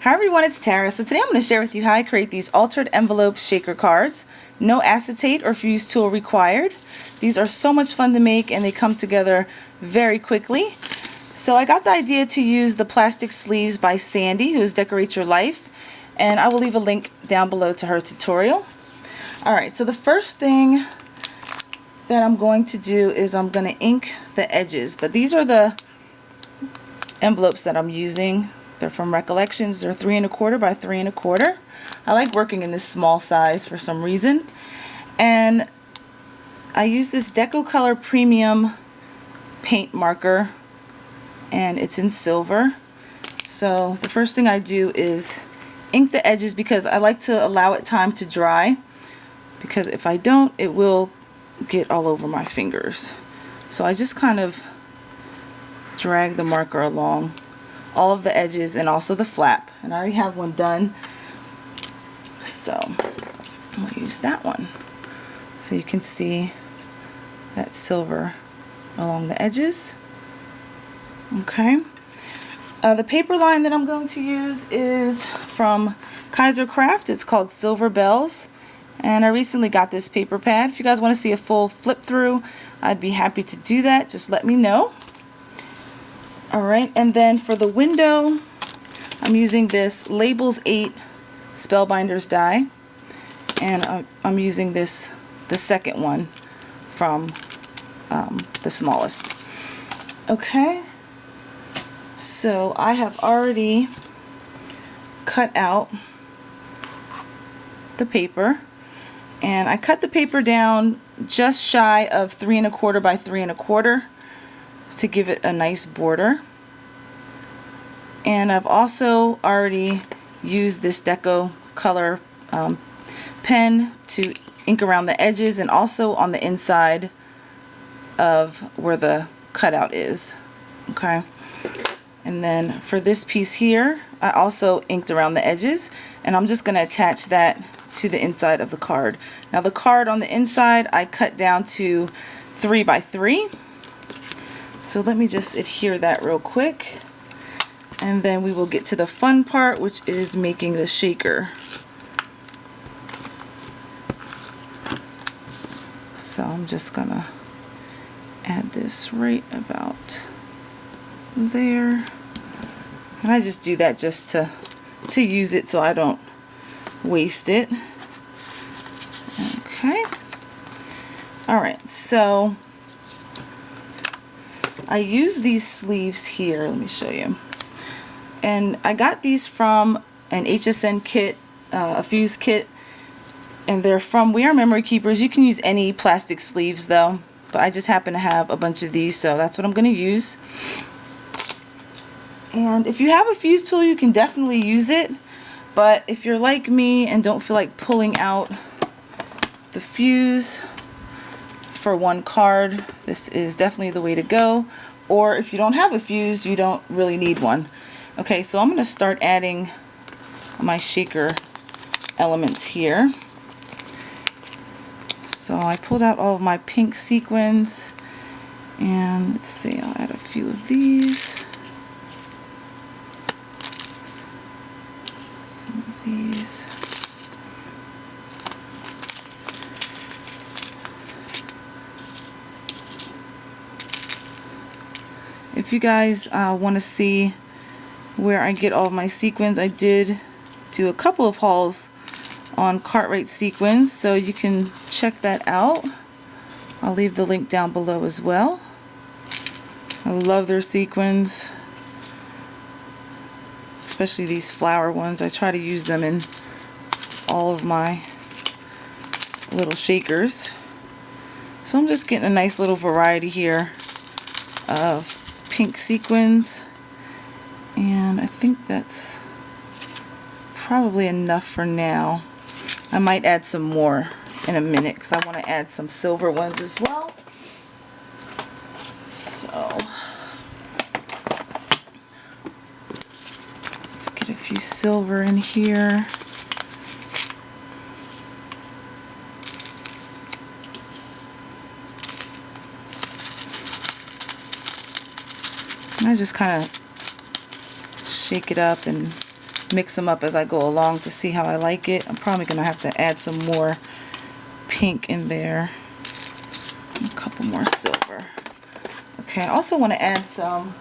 Hi everyone, it's Tara. So today I'm going to share with you how I create these altered envelope shaker cards. No acetate or fuse tool required. These are so much fun to make and they come together very quickly. So I got the idea to use the plastic sleeves by Sandy, who is Decorate Your Life, and I will leave a link down below to her tutorial. Alright, so the first thing that I'm going to do is I'm going to ink the edges, but these are the envelopes that I'm using. They're from Recollections. They're 3 1/4 by 3 1/4. I like working in this small size for some reason. And I use this Decocolor Premium paint marker, and it's in silver. So the first thing I do is ink the edges because I like to allow it time to dry, because if I don't, it will get all over my fingers. So I just kind of drag the marker along all of the edges and also the flap, and I already have one done, so I'm going to use that one so you can see that silver along the edges. Okay, the paper line that I'm going to use is from Kaiser Craft. It's called Silver Bells, and I recently got this paper pad. If you guys want to see a full flip through, I'd be happy to do that. Just let me know. Alright, and then for the window, I'm using this Labels 8 Spellbinders die, and I'm using this, the second one from the smallest. Okay, so I have already cut out the paper, and I cut the paper down just shy of 3 1/4 by 3 1/4 to give it a nice border. And I've also already used this Decocolor pen to ink around the edges and also on the inside of where the cutout is. Okay, and then for this piece here, I also inked around the edges, and I'm just going to attach that to the inside of the card. Now the card on the inside I cut down to 3 by 3. So let me just adhere that real quick, and then we will get to the fun part, which is making the shaker. So I'm just gonna add this right about there, and I just do that just to use it so I don't waste it. Okay, alright, so I use these sleeves here. Let me show you. And I got these from an HSN kit, a fuse kit, and they're from We Are Memory Keepers. You can use any plastic sleeves though, but I just happen to have a bunch of these, so that's what I'm going to use. And if you have a fuse tool, you can definitely use it, but if you're like me and don't feel like pulling out the fuse for one card, this is definitely the way to go. Or if you don't have a fuse, you don't really need one. Okay, so I'm going to start adding my shaker elements here. So I pulled out all of my pink sequins, and let's see, I'll add a few of these. Some of these. If you guys want to see where I get all of my sequins, I did do a couple of hauls on Cartwright sequins, so you can check that out. I'll leave the link down below as well. I love their sequins, especially these flower ones. I try to use them in all of my little shakers. So I'm just getting a nice little variety here of pink sequins, and I think that's probably enough for now. I might add some more in a minute because I want to add some silver ones as well. So let's get a few silver in here. And I just kind of shake it up and mix them up as I go along to see how I like it. I'm probably going to have to add some more pink in there. A couple more silver. Okay, I also want to add some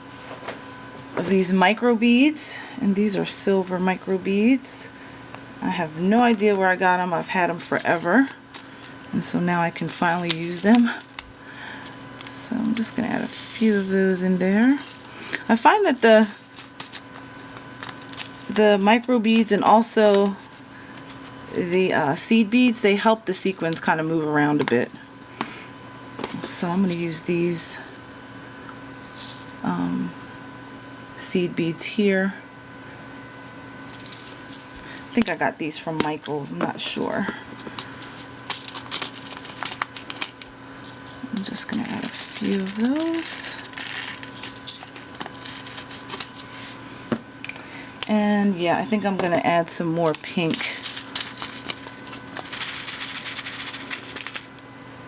of these micro beads, and these are silver micro beads. I have no idea where I got them. I've had them forever, and so now I can finally use them. So I'm just going to add a few of those in there. I find that the micro beads and also the seed beads, they help the sequins kind of move around a bit. So I'm going to use these seed beads here. I think I got these from Michael's, I'm not sure. I'm just going to add a few of those. And yeah, I think I'm going to add some more pink.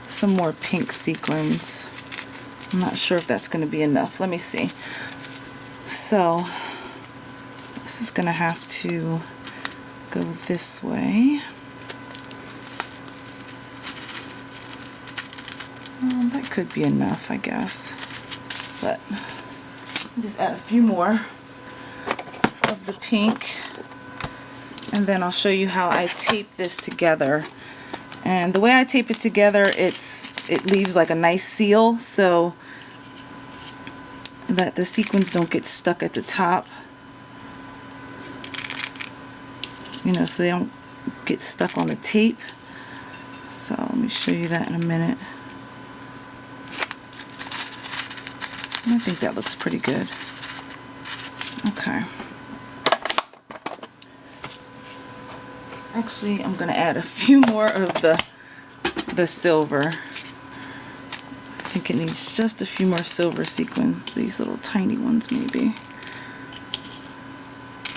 Some more pink sequins. I'm not sure if that's going to be enough. Let me see. So this is going to have to go this way. That could be enough, I guess. But I'll just add a few more of the pink, and then I'll show you how I tape this together. And the way I tape it together, it leaves like a nice seal so that the sequins don't get stuck at the top. You know, so they don't get stuck on the tape. So let me show you that in a minute. I think that looks pretty good. Okay. Actually, I'm going to add a few more of the silver. I think it needs just a few more silver sequins. These little tiny ones maybe.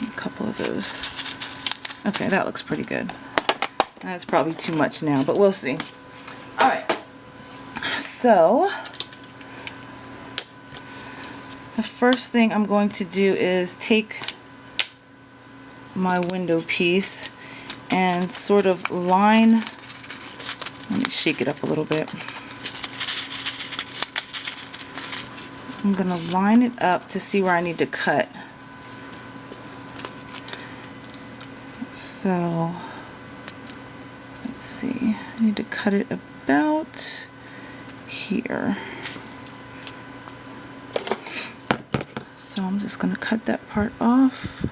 A couple of those. Okay, that looks pretty good. That's probably too much now, but we'll see. Alright. So, the first thing I'm going to do is take my window piece and sort of line, let me shake it up a little bit. I'm going to line it up to see where I need to cut. So, let's see, I need to cut it about here. So I'm just going to cut that part off.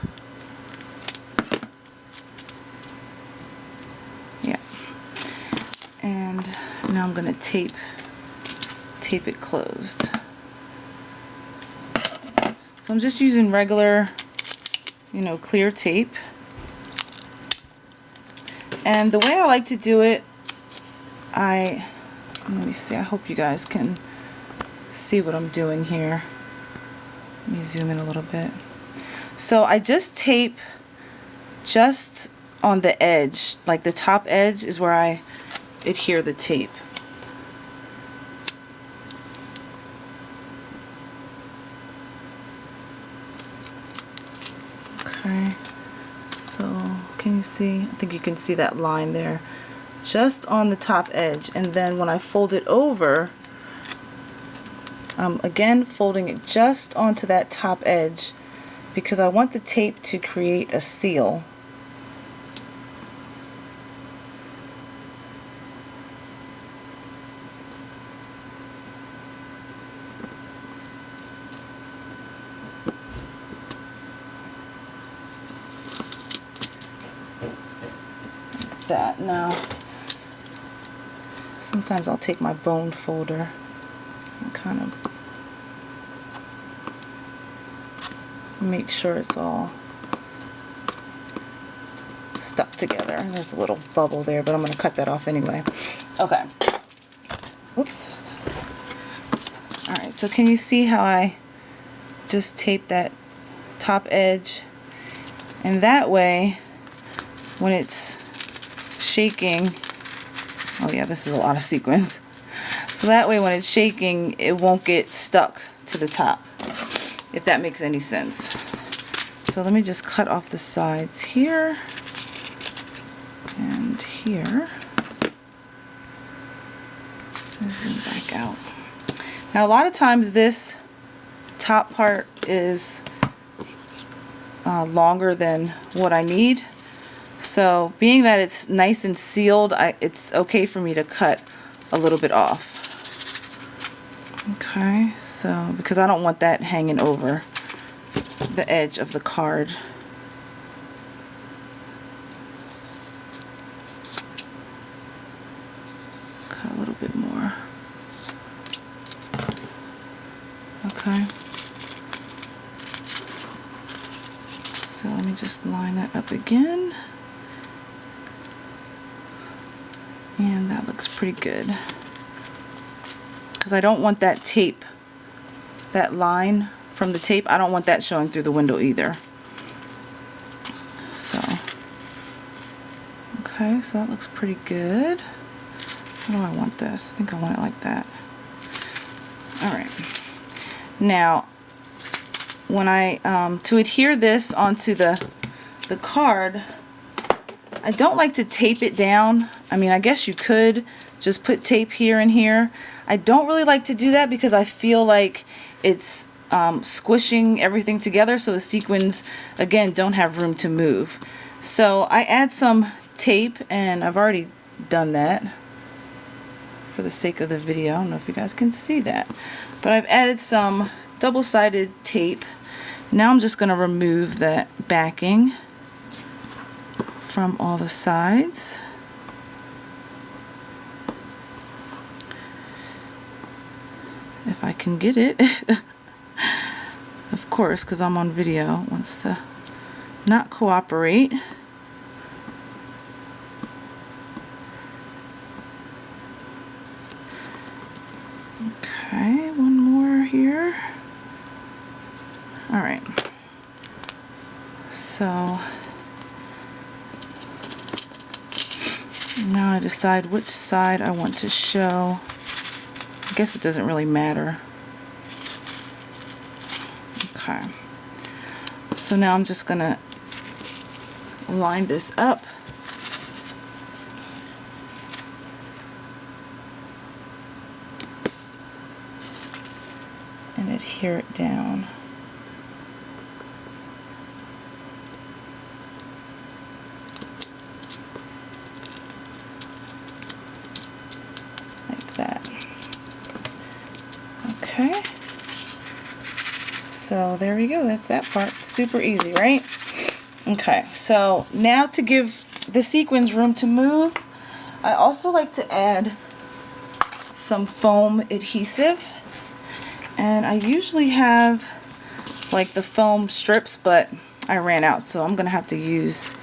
And now I'm going to tape it closed. So I'm just using regular, you know, clear tape. And the way I like to do it, let me see, I hope you guys can see what I'm doing here. Let me zoom in a little bit. So I just tape just on the edge, like the top edge is where I adhere the tape. Okay, so can you see? I think you can see that line there, just on the top edge. And then when I fold it over, again folding it just onto that top edge because I want the tape to create a seal. That now, sometimes I'll take my bone folder and kind of make sure it's all stuck together. There's a little bubble there, but I'm going to cut that off anyway. Okay. Oops. Alright, so can you see how I just tape that top edge? And that way, when it's shaking, oh yeah, this is a lot of sequins. So that way when it's shaking, it won't get stuck to the top, if that makes any sense. So let me just cut off the sides here and here. Zoom back out. Now a lot of times this top part is longer than what I need. So being that it's nice and sealed, it's okay for me to cut a little bit off. Okay, so because I don't want that hanging over the edge of the card. Cut a little bit more. Okay. So let me just line that up again. And that looks pretty good. Because I don't want that tape, that line from the tape, I don't want that showing through the window either. So, okay, so that looks pretty good. How do I want this? I think I want it like that. Alright. Now, when to adhere this onto the card, I don't like to tape it down. I mean, I guess you could just put tape here and here. I don't really like to do that because I feel like it's squishing everything together, so the sequins, again, don't have room to move. So I add some tape, and I've already done that for the sake of the video. I don't know if you guys can see that, but I've added some double-sided tape. Now I'm just going to remove that backing from all the sides. If I can get it. Of course, because I'm on video, it wants to not cooperate. Okay, one more here. Alright. So now I decide which side I want to show. I guess it doesn't really matter. Okay. So now I'm just going to line this up. And adhere it down. Okay, so there we go. That's that part. Super easy, right? Okay, so now to give the sequins room to move, I also like to add some foam adhesive. And I usually have like the foam strips, but I ran out, so I'm going to have to use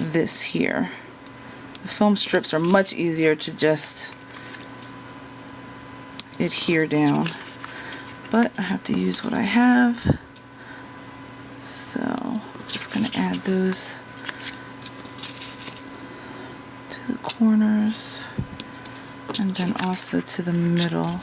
this here. The foam strips are much easier to just adhere down, but I have to use what I have, so just going to add those to the corners and then also to the middle.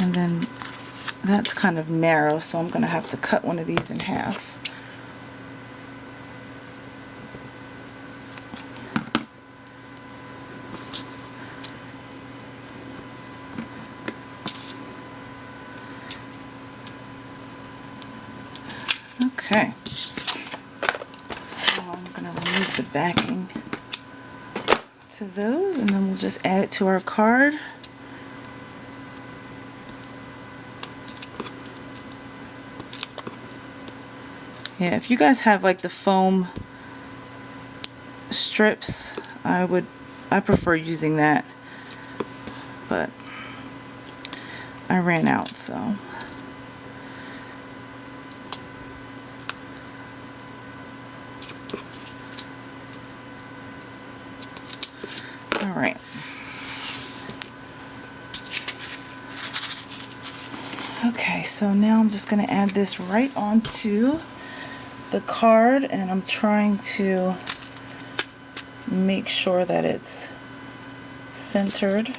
And then that's kind of narrow, so I'm going to have to cut one of these in half. Okay, so I'm going to remove the backing to those, and then we'll just add it to our card. Yeah, if you guys have like the foam strips, I prefer using that, but I ran out, so. Alright. Okay, so now I'm just going to add this right onto the card, and I'm trying to make sure that it's centered.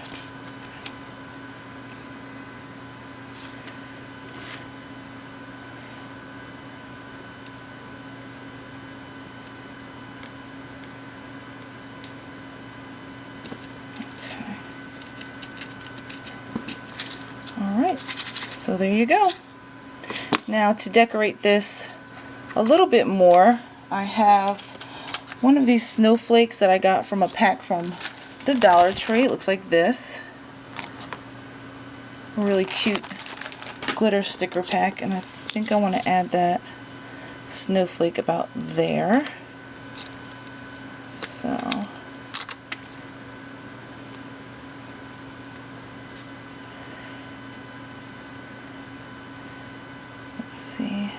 Okay. Alright, so there you go. Now to decorate this a little bit more, I have one of these snowflakes that I got from a pack from the Dollar Tree. It looks like this. A really cute glitter sticker pack, and I think I want to add that snowflake about there. So let's see.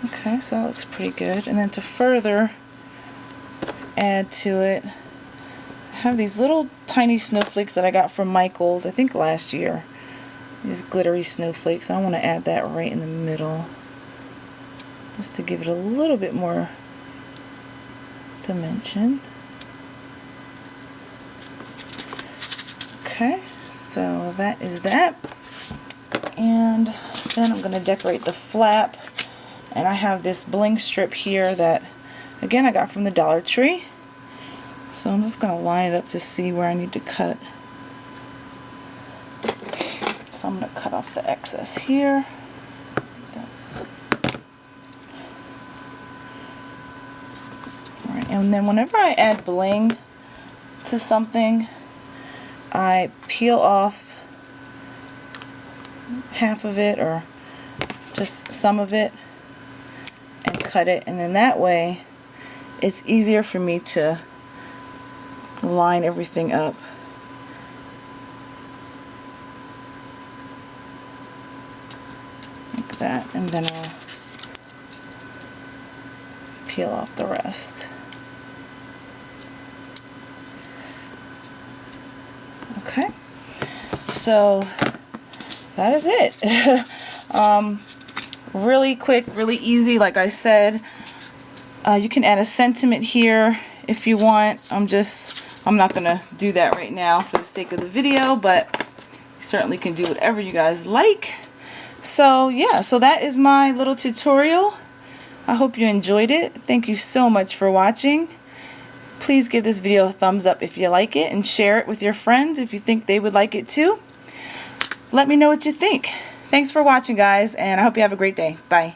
Okay, so that looks pretty good. And then to further add to it, I have these little tiny snowflakes that I got from Michael's, I think last year. These glittery snowflakes. I want to add that right in the middle, just to give it a little bit more dimension. Okay, so that is that. And then I'm going to decorate the flap. And I have this bling strip here that, again, I got from the Dollar Tree. So I'm just going to line it up to see where I need to cut. So I'm going to cut off the excess here. Alright, and then whenever I add bling to something, I peel off half of it or just some of it and cut it, and then that way it's easier for me to line everything up. Like that, and then I'll peel off the rest. Okay, so that is it. Really quick, really easy. Like I said, you can add a sentiment here if you want. I'm not gonna do that right now for the sake of the video, but you certainly can do whatever you guys like. So yeah, so that is my little tutorial. I hope you enjoyed it. Thank you so much for watching. Please give this video a thumbs up if you like it, and share it with your friends if you think they would like it too. Let me know what you think. Thanks for watching, guys, and I hope you have a great day. Bye.